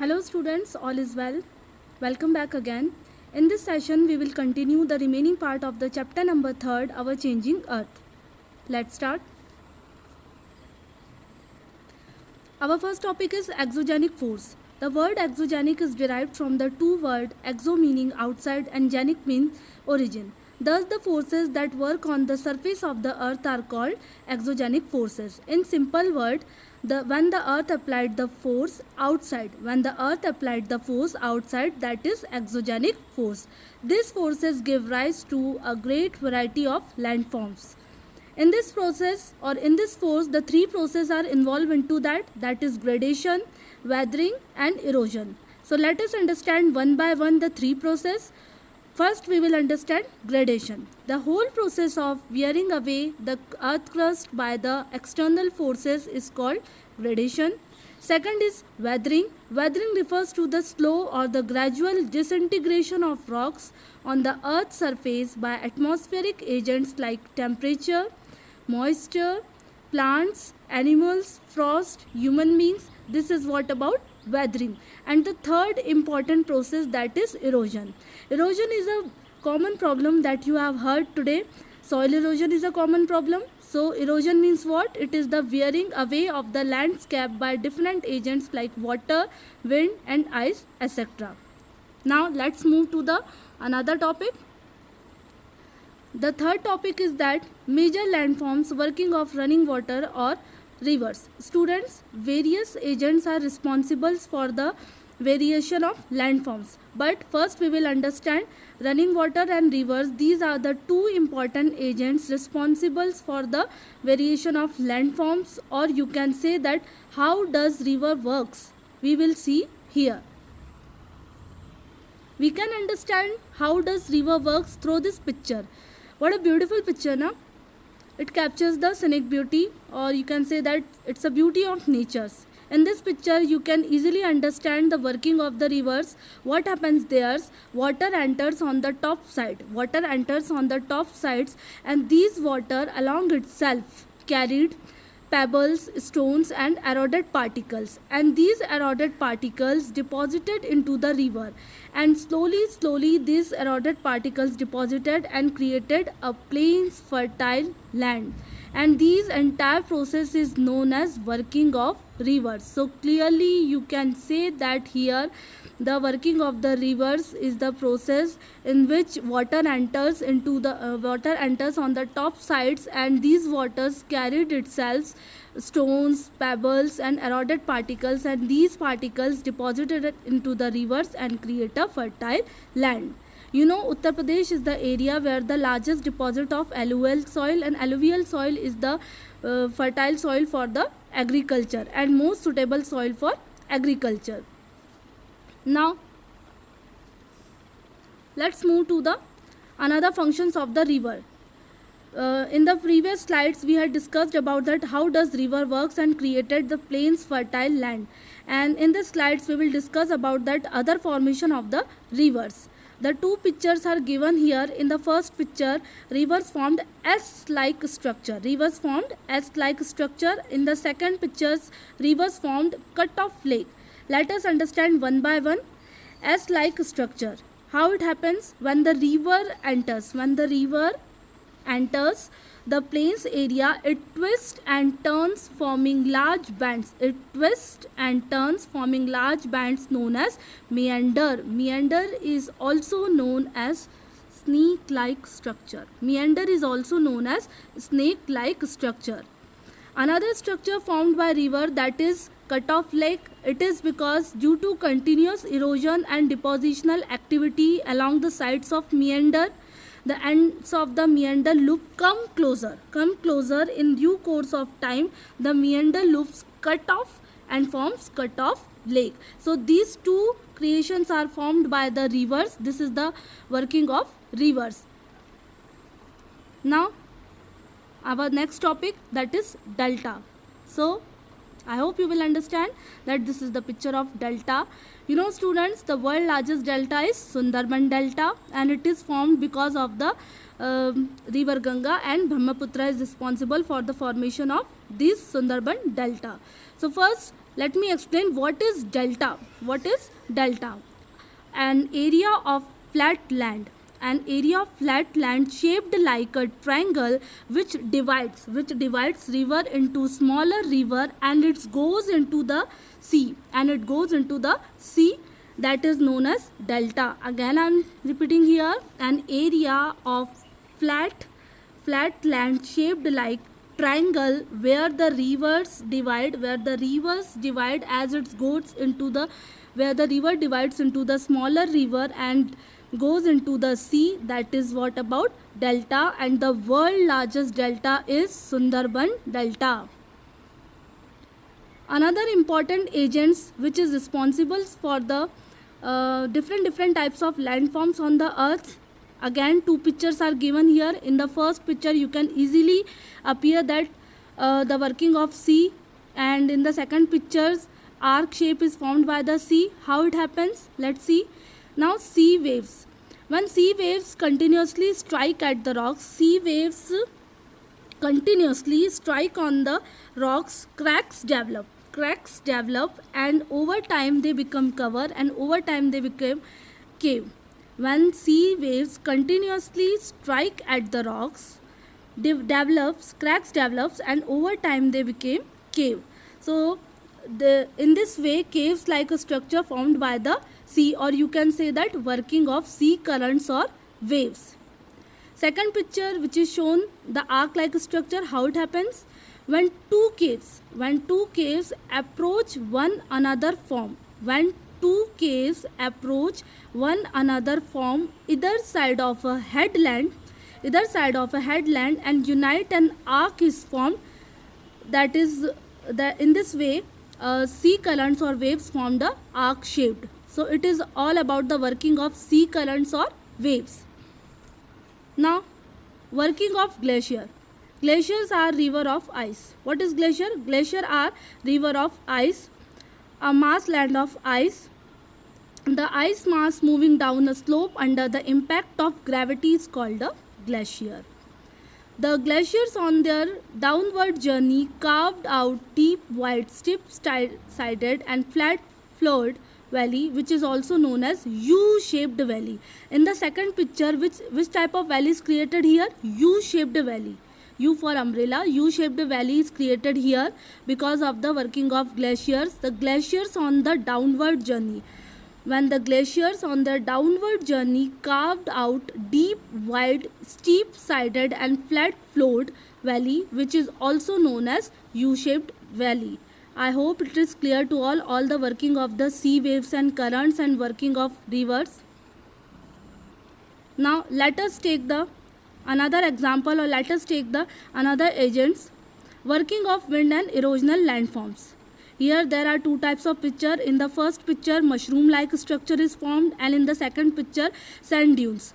Hello students, all is well. Welcome back again. In this session, we will continue the remaining part of the chapter number 3, Our Changing Earth. Let's start. Our first topic is exogenic force. The word exogenic is derived from the two words exo meaning outside and genic means origin. Thus, the forces that work on the surface of the earth are called exogenic forces. In simple word, when the earth applied the force outside, that is exogenic force. These forces give rise to a great variety of landforms. In this process or in this force, the three processes are involved into that is gradation, weathering and erosion. So let us understand one by one the three processes. First we will understand gradation. The whole process of wearing away the earth crust by the external forces is called gradation. Second is weathering. Weathering refers to the slow or the gradual disintegration of rocks on the earth's surface by atmospheric agents like temperature, moisture, plants, animals, frost, human beings. This is what about weathering. And the third important process, that is erosion. Erosion is a common problem that you have heard today. Soil erosion is a common problem. So erosion means what? It is the wearing away of the landscape by different agents like water, wind and ice, etc. Now let's move to the another topic. The third topic is that major landforms working of running water or rivers. Students, various agents are responsible for the variation of landforms. But first we will understand running water and rivers. These are the two important agents responsible for the variation of landforms, or you can say that how does river works. We will see here. We can understand how does river works through this picture. What a beautiful picture, na? It captures the scenic beauty, or you can say that it's a beauty of natures. In this picture, you can easily understand the working of the rivers. What happens there? Water enters on the top side. Water enters on the top sides, and these water along itself carried pebbles, stones and eroded particles, and these eroded particles deposited into the river, and slowly these eroded particles deposited and created a plains fertile land, and these entire process is known as working of rivers. So clearly you can say that here the working of the rivers is the process in which water enters into the water enters on the top sides, and these waters carried itself stones, pebbles and eroded particles, and these particles deposited it into the rivers and create a fertile land. You know, Uttar Pradesh is the area where the largest deposit of alluvial soil, and alluvial soil is the fertile soil for the agriculture and most suitable soil for agriculture. Now let's move to the another functions of the river. In the previous slides we had discussed about that how does river works and created the plains fertile land, and in the slides we will discuss about that other formation of the rivers. The two pictures are given here. In the first picture, rivers formed S-like structure. Rivers formed S-like structure. In the second pictures, rivers formed cut-off lake. Let us understand one by one. S-like structure. How it happens? When the river enters the plains area, it twists and turns forming large bands. Known as meander. Meander is also known as snake-like structure. Another structure formed by river, that is cut-off lake. It is because due to continuous erosion and depositional activity along the sides of meander, the ends of the meander loop come closer. In due course of time, the meander loops cut off and forms cut-off lake. So these two creations are formed by the rivers. This is the working of rivers. Now our next topic, that is delta. So I hope you will understand that this is the picture of delta. You know students, the world's largest delta is Sundarban Delta, and it is formed because of the river Ganga, and Brahmaputra is responsible for the formation of this Sundarban Delta. So first let me explain what is delta. What is delta? An area of flat land. An area of flat land shaped like a triangle which divides river into smaller river, and it goes into the sea, that is known as delta. Again I am repeating here, an area of flat land shaped like triangle where the rivers divide as it goes into the, where the river divides into the smaller river and goes into the sea, that is what about delta. And the world largest delta is Sundarban delta. Another important agents which is responsible for the different types of landforms on the earth. Again, two pictures are given here. In the first picture you can easily appear that the working of sea, and in the second pictures arc shape is formed by the sea. How it happens, let's see. Now, sea waves. When sea waves continuously strike at the rocks, sea waves continuously strike on the rocks, cracks develop, and over time they become cover, and over time they become cave. When sea waves continuously strike at the rocks, cracks develops, and over time they became cave. So in this way, caves like a structure formed by the sea, or you can say that working of sea currents or waves. Second picture which is shown, the arc like structure. How it happens? When two caves approach one another form, either side of a headland, and unite, an arc is formed. That is in this way sea currents or waves formed the arc shaped. So it is all about the working of sea currents or waves. Now, working of glacier. Glaciers are river of ice. What is glacier? Glacier are river of ice, a mass land of ice. The ice mass moving down a slope under the impact of gravity is called a glacier. The glaciers on their downward journey carved out deep, wide, steep-sided and flat-floored valley, which is also known as U-shaped valley. In the second picture, which type of valley is created here? U-shaped valley. U for umbrella. U-shaped valley is created here because of the working of glaciers. The glaciers on the downward journey. When the glaciers on their downward journey carved out deep, wide, steep-sided and flat-floored valley, which is also known as U-shaped valley. I hope it is clear to all the working of the sea waves and currents and working of rivers. Now let us take the another example, or let us take the another agents. Working of wind and erosional landforms. Here there are two types of picture. In the first picture, mushroom like structure is formed, and in the second picture, sand dunes.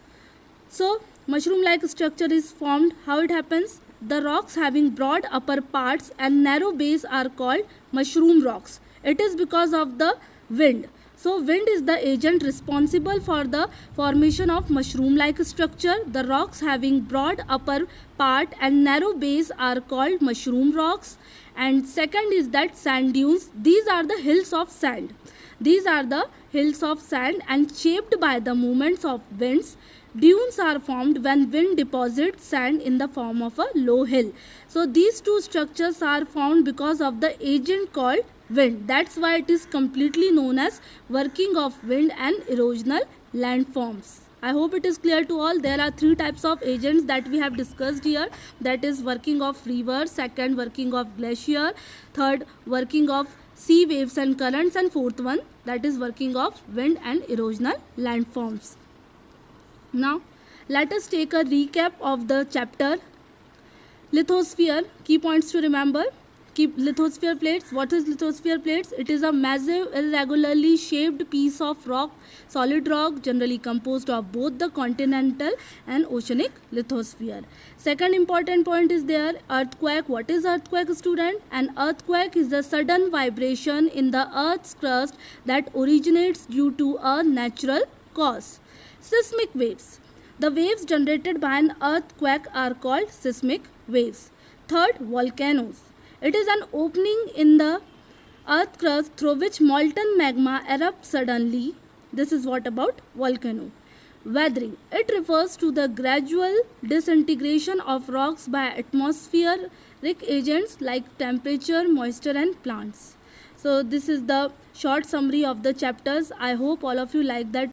So mushroom like structure is formed. How it happens? The rocks having broad upper parts and narrow base are called mushroom rocks. It is because of the wind. So wind is the agent responsible for the formation of mushroom like structure. The rocks having broad upper part and narrow base are called mushroom rocks. And second is that sand dunes. These are the hills of sand. And shaped by the movements of winds. Dunes are formed when wind deposits sand in the form of a low hill. So these two structures are formed because of the agent called wind. That's why it is completely known as working of wind and erosional landforms. I hope it is clear to all. There are three types of agents that we have discussed here. That is working of river, second working of glacier, third working of sea waves and currents, and fourth one that is working of wind and erosional landforms. Now let us take a recap of the chapter. Lithosphere, key points to remember. Lithosphere plates. What is lithosphere plates? It is a massive irregularly shaped piece of rock, solid rock, generally composed of both the continental and oceanic lithosphere. Second important point is there, earthquake. What is earthquake, student? An earthquake is a sudden vibration in the earth's crust that originates due to a natural cause. Seismic waves. The waves generated by an earthquake are called seismic waves. Third, volcanoes. It is an opening in the earth crust through which molten magma erupts suddenly. This is what about volcano. Weathering. It refers to the gradual disintegration of rocks by atmospheric agents like temperature, moisture, and plants. So this is the short summary of the chapters. I hope all of you like that